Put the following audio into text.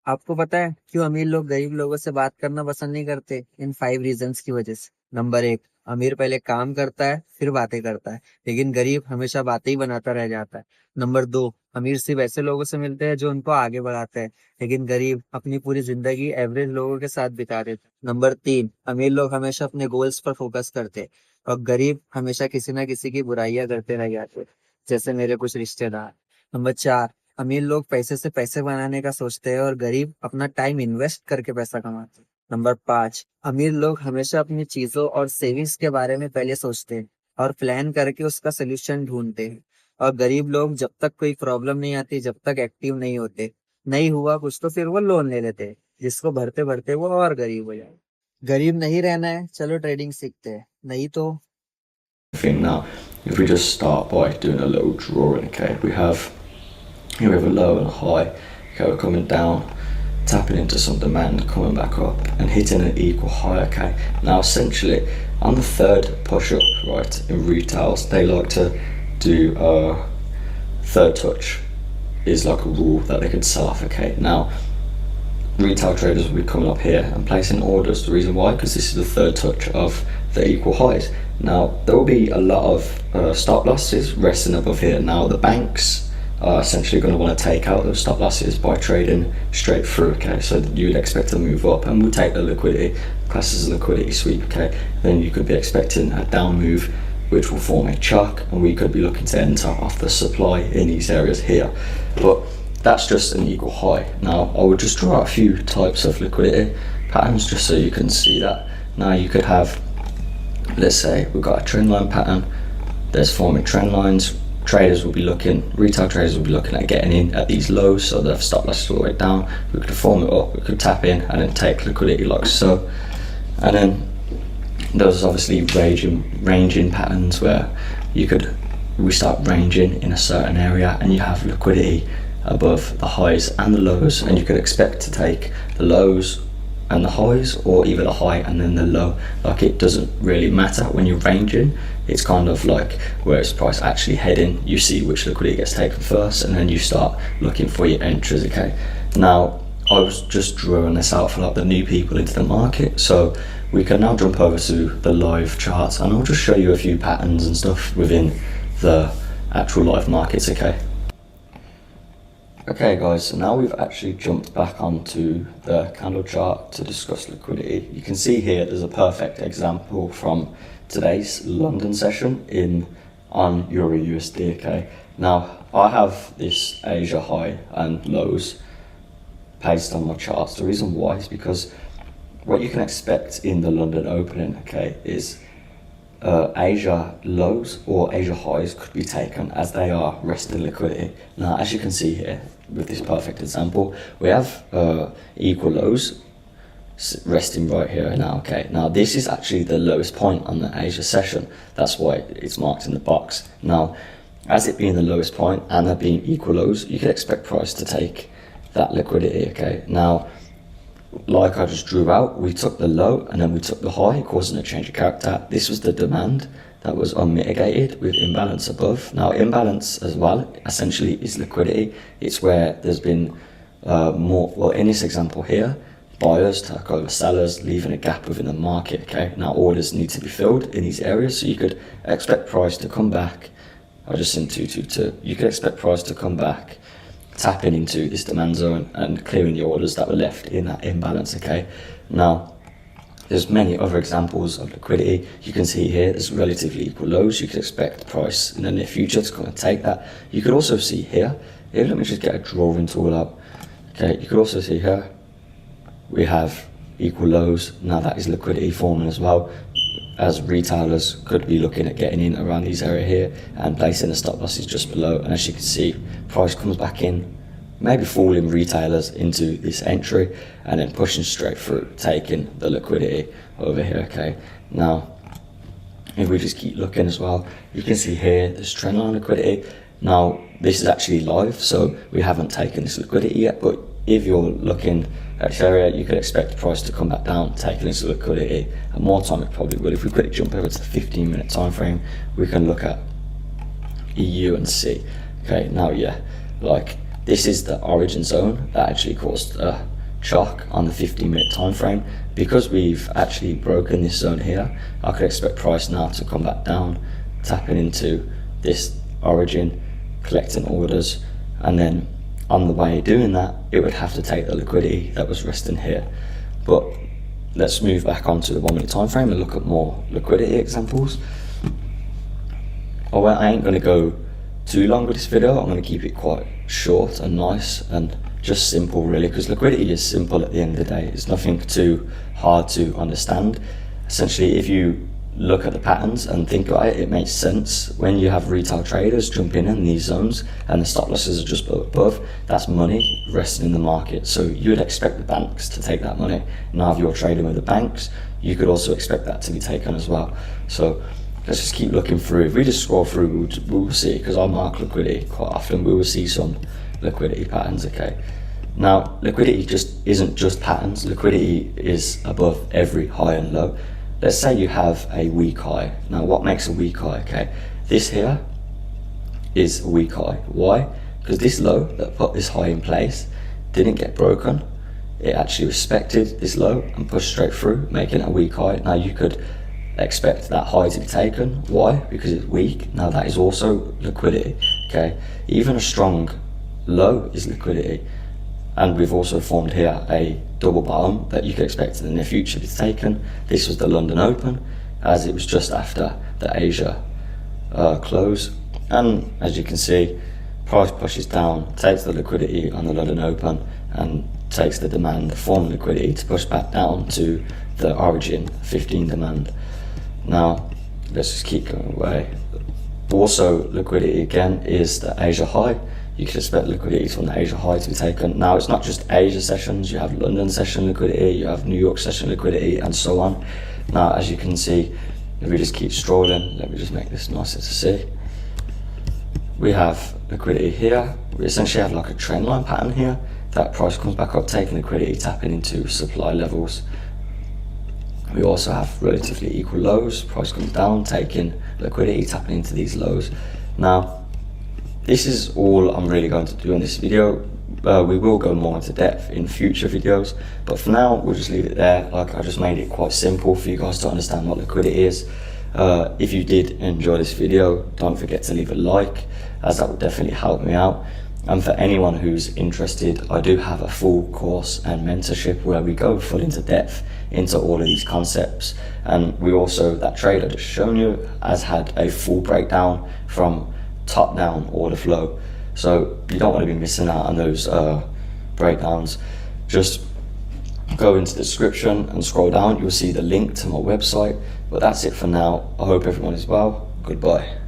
आपको पता है क्यों अमीर लोग गरीब लोगों से बात करना पसंद नहीं करते? इन 5 रीजंस की वजह से। नंबर 1, अमीर पहले काम करता है फिर बातें करता है, लेकिन गरीब हमेशा बातें ही बनाता रह जाता है। नंबर 2, अमीर सिर्फ ऐसे लोगों से मिलते हैं जो उनको आगे बढ़ाते हैं, लेकिन गरीब अपनी पूरी जिंदगी एवरेज लोगों के साथ बिता देते हैं। नंबर 3, अमीर लोग हमेशा अपने गोल्स पर फोकस करते हैं और गरीब हमेशा किसी ना किसी की बुराइयां करते रह जाते हैं, जैसे मेरे कुछ रिश्तेदार। नंबर 4, अमीर लोग पैसे से पैसे बनाने का सोचते हैं और गरीब अपना टाइम इन्वेस्ट करके पैसा कमाते हैं। नंबर 5, अमीर लोग हमेशा अपनी चीजों और सेविंग्स के बारे में पहले सोचते हैं और प्लान करके उसका सोल्यूशन ढूंढते हैं। और गरीब लोग जब तक कोई प्रॉब्लम नहीं आती, जब तक एक्टिव नहीं होते, नहीं हुआ कुछ तो फिर वो लोन ले लेते हैं, जिसको भरते भरते वो और गरीब हो जाए। गरीब नहीं रहना है, चलो ट्रेडिंग सीखते हैं, नहीं तो। Thing now, if we just start by doing a little drawing, okay, we have a low and a high, okay, we're coming down, tapping into some demand, coming back up and hitting an equal high, okay. Now essentially on the third push up, right, in retails they like to do a third touch is like a rule that they can sell off, okay. Now retail traders will be coming up here and placing orders. The reason why, because this is the third touch of the equal highs. Now there will be a lot of stop losses resting above here. Now the banks are essentially going to want to take out those stop losses by trading straight through, okay. So you'd expect to move up and we'll take the liquidity, class as a liquidity sweep, okay. Then you could be expecting a down move which will form a chock, and we could be looking to enter off the supply in these areas here. But that's just an equal high. Now I would just draw out a few types of liquidity patterns just so you can see that. Now you could have, let's say we've got a trend line pattern, there's forming trend lines. Traders will be looking, retail traders will be looking at getting in at these lows, so they've stop losses all the way down. We could form it up, we could tap in and then take liquidity like so. And then there's obviously ranging patterns where we start ranging in a certain area and you have liquidity above the highs and the lows, and you could expect to take the lows and the highs, or either the high and then the low. Like, it doesn't really matter when you're ranging. It's kind of like where is price actually heading, you see which liquidity gets taken first and then you start looking for your entries, okay. Now I was just drawing this out for like the new people into the market, so we can now jump over to the live charts and I'll just show you a few patterns and stuff within the actual live markets, okay. Okay guys, so now we've actually jumped back onto the candle chart to discuss liquidity. You can see here there's a perfect example from today's London session on Euro USD, okay. Now I have this Asia high and lows based on my charts. The reason why is because what you can expect in the London opening, okay, is Asia lows or Asia highs could be taken as they are resting liquidity. Now as you can see here with this perfect example, we have equal lows resting right here now, okay. Now this is actually the lowest point on the Asia session, that's why it's marked in the box. Now as it being the lowest point and there being equal lows, you can expect price to take that liquidity, okay. Now like I just drew out, we took the low and then we took the high, causing a change of character. This was the demand that was unmitigated with imbalance above. Now imbalance as well essentially is liquidity. It's where there's been more, well in this example here, buyers took over sellers, leaving a gap within the market, okay. Now orders need to be filled in these areas, so you could expect price to come back. I just sent 222. You could expect price to come back, tapping into this demand zone and clearing the orders that were left in that imbalance, okay. Now there's many other examples of liquidity. You can see here there's relatively equal lows. You could expect the price in the near future to come and take that. You could also see here, let me just get a drawing tool up, okay. You could also see here we have equal lows. Now that is liquidity forming as well, as retailers could be looking at getting in around these area here and placing the stop losses just below. And as you can see, price comes back in, maybe fooling retailers into this entry and then pushing straight through, taking the liquidity over here, okay. Now if we just keep looking as well, you can see here there's trendline liquidity. Now this is actually live, so we haven't taken this liquidity yet, but if you're looking at this area, you could expect the price to come back down, taking this liquidity, and more time it probably will. If we quickly jump over to the 15-minute time frame, we can look at EU and C. Okay, now yeah, like this is the origin zone that actually caused chalk on the 15-minute time frame. Because we've actually broken this zone here, I could expect price now to come back down, tapping into this origin, collecting orders, and then on the way doing that, it would have to take the liquidity that was resting here. But let's move back onto the 1 minute time frame and look at more liquidity examples. I ain't going to go too long with this video. I'm going to keep it quite short and nice and just simple, really, because liquidity is simple at the end of the day. It's nothing too hard to understand. Essentially, if you look at the patterns and think about it, it makes sense. When you have retail traders jumping in these zones and the stop losses are just above, that's money resting in the market. So you would expect the banks to take that money. Now, if you're trading with the banks, you could also expect that to be taken as well. So let's just keep looking through. If we just scroll through, we'll see, because I mark liquidity quite often, we will see some liquidity patterns, okay? Now, liquidity just isn't just patterns. Liquidity is above every high and low. Let's say you have a weak high. Now, what makes a weak high, okay? This here is a weak high. Why? Because this low that put this high in place didn't get broken. It actually respected this low and pushed straight through, making it a weak high. Now, you could expect that high to be taken. Why? Because it's weak. Now, that is also liquidity, okay? Even a strong low is liquidity. And we've also formed here a double bottom that you could expect in the near future to be taken. This was the London Open, as it was just after the Asia close. And as you can see, price pushes down, takes the liquidity on the London Open and takes the demand from liquidity to push back down to the origin 15 demand. Now, let's just keep going away. Also, liquidity again is the Asia high. You can expect liquidity from the Asia high to be taken. Now, it's not just Asia sessions, you have London session liquidity, you have New York session liquidity, and so on. Now, as you can see, if we just keep strolling, let me just make this nicer to see. We have liquidity here. We essentially have like a trend line pattern here. That price comes back up, taking liquidity, tapping into supply levels. We also have relatively equal lows. Price comes down, taking liquidity, tapping into these lows. Now, this is all I'm really going to do in this video. We will go more into depth in future videos, but for now, we'll just leave it there. Like, I just made it quite simple for you guys to understand what liquidity is. If you did enjoy this video, don't forget to leave a like, as that would definitely help me out. And for anyone who's interested, I do have a full course and mentorship where we go full into depth into all of these concepts. And we also, that trade I just shown you, has had a full breakdown from top down order flow. So you don't want to be missing out on those breakdowns. Just go into the description and scroll down. You'll see the link to my website. But that's it for now. I hope everyone is well. Goodbye.